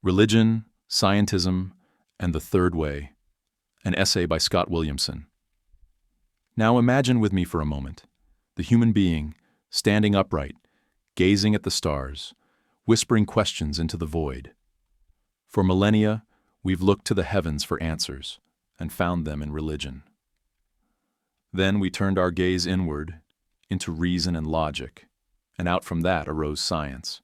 Religion, Scientism, and the Third Way, an essay by Scott Williamson. Now imagine with me for a moment the human being standing upright, gazing at the stars, whispering questions into the void. For millennia, we've looked to the heavens for answers and found them in religion. Then we turned our gaze inward into reason and logic, and out from that arose science.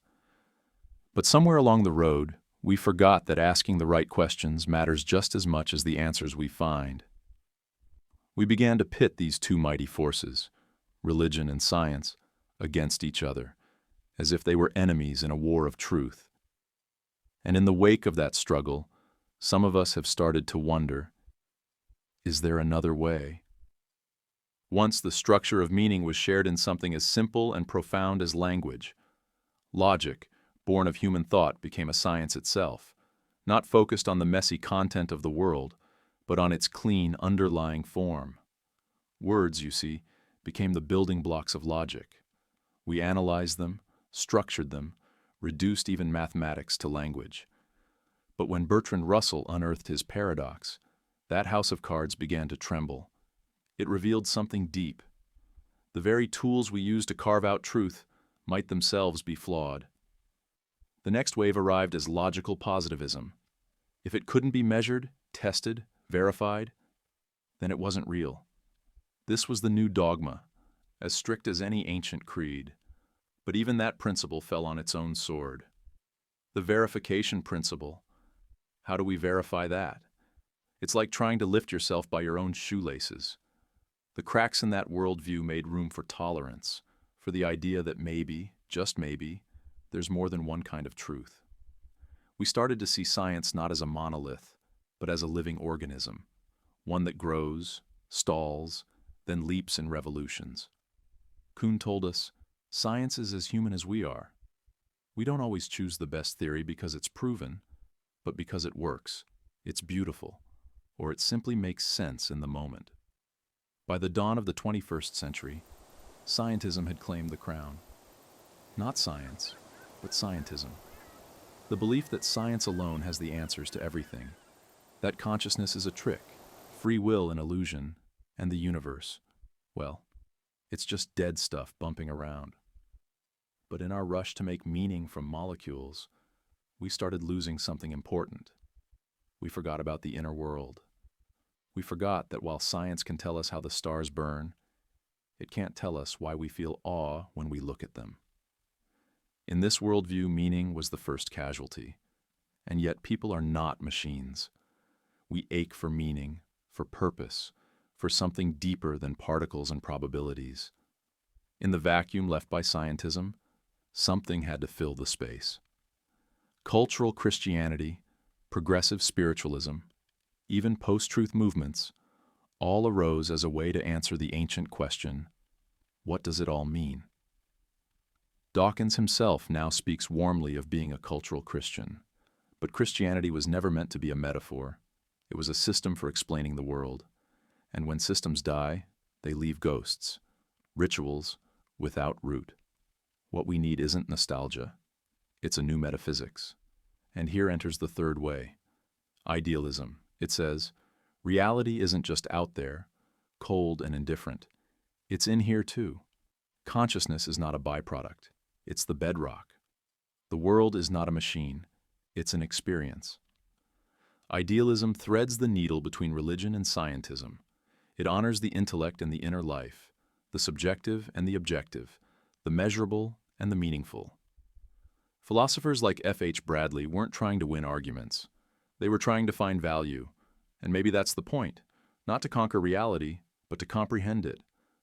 But somewhere along the road, we forgot that asking the right questions matters just as much as the answers we find. We began to pit these two mighty forces, religion and science, against each other, as if they were enemies in a war of truth. And in the wake of that struggle, some of us have started to wonder, is there another way? Once the structure of meaning was shared in something as simple and profound as language. Logic, born of human thought, became a science itself, not focused on the messy content of the world, but on its clean underlying form. Words, you see, became the building blocks of logic. We analyzed them, structured them, reduced even mathematics to language. But when Bertrand Russell unearthed his paradox, that house of cards began to tremble. It revealed something deep. The very tools we use to carve out truth might themselves be flawed. The next wave arrived as logical positivism. If it couldn't be measured, tested, verified, then it wasn't real. This was the new dogma, as strict as any ancient creed. But even that principle fell on its own sword. The verification principle. How do we verify that? It's like trying to lift yourself by your own shoelaces. The cracks in that worldview made room for tolerance, for the idea that maybe, just maybe, there's more than one kind of truth. We started to see science not as a monolith, but as a living organism, one that grows, stalls, then leaps in revolutions. Kuhn told us, science is as human as we are. We don't always choose the best theory because it's proven, but because it works, it's beautiful, or it simply makes sense in the moment. By the dawn of the 21st century, scientism had claimed the crown. Not science, but scientism. The belief that science alone has the answers to everything, that consciousness is a trick, free will an illusion, and the universe, well, it's just dead stuff bumping around. But in our rush to make meaning from molecules, we started losing something important. We forgot about the inner world. We forgot that while science can tell us how the stars burn, it can't tell us why we feel awe when we look at them. In this worldview, meaning was the first casualty. And yet people are not machines. We ache for meaning, for purpose, for something deeper than particles and probabilities. In the vacuum left by scientism, something had to fill the space. Cultural Christianity, progressive spiritualism, even post-truth movements, all arose as a way to answer the ancient question, what does it all mean? Dawkins himself now speaks warmly of being a cultural Christian, but Christianity was never meant to be a metaphor. It was a system for explaining the world. And when systems die, they leave ghosts, rituals without root. What we need isn't nostalgia. It's a new metaphysics. And here enters the third way, idealism. It says, reality isn't just out there, cold and indifferent. It's in here too. Consciousness is not a byproduct. It's the bedrock. The world is not a machine. It's an experience. Idealism threads the needle between religion and scientism. It honors the intellect and the inner life, the subjective and the objective, the measurable and the meaningful. Philosophers like F.H. Bradley weren't trying to win arguments. They were trying to find value. And maybe that's the point, not to conquer reality, but to comprehend it,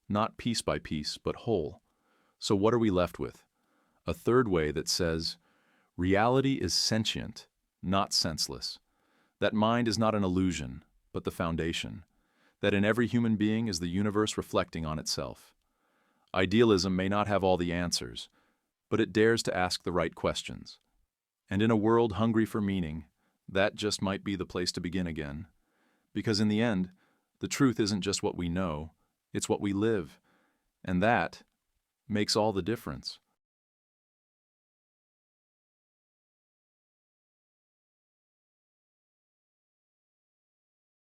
not piece by piece, but whole. So what are we left with? A third way that says, reality is sentient, not senseless. That mind is not an illusion, but the foundation. That in every human being is the universe reflecting on itself. Idealism may not have all the answers, but it dares to ask the right questions. And in a world hungry for meaning, that just might be the place to begin again. Because in the end, the truth isn't just what we know, it's what we live. And that makes all the difference.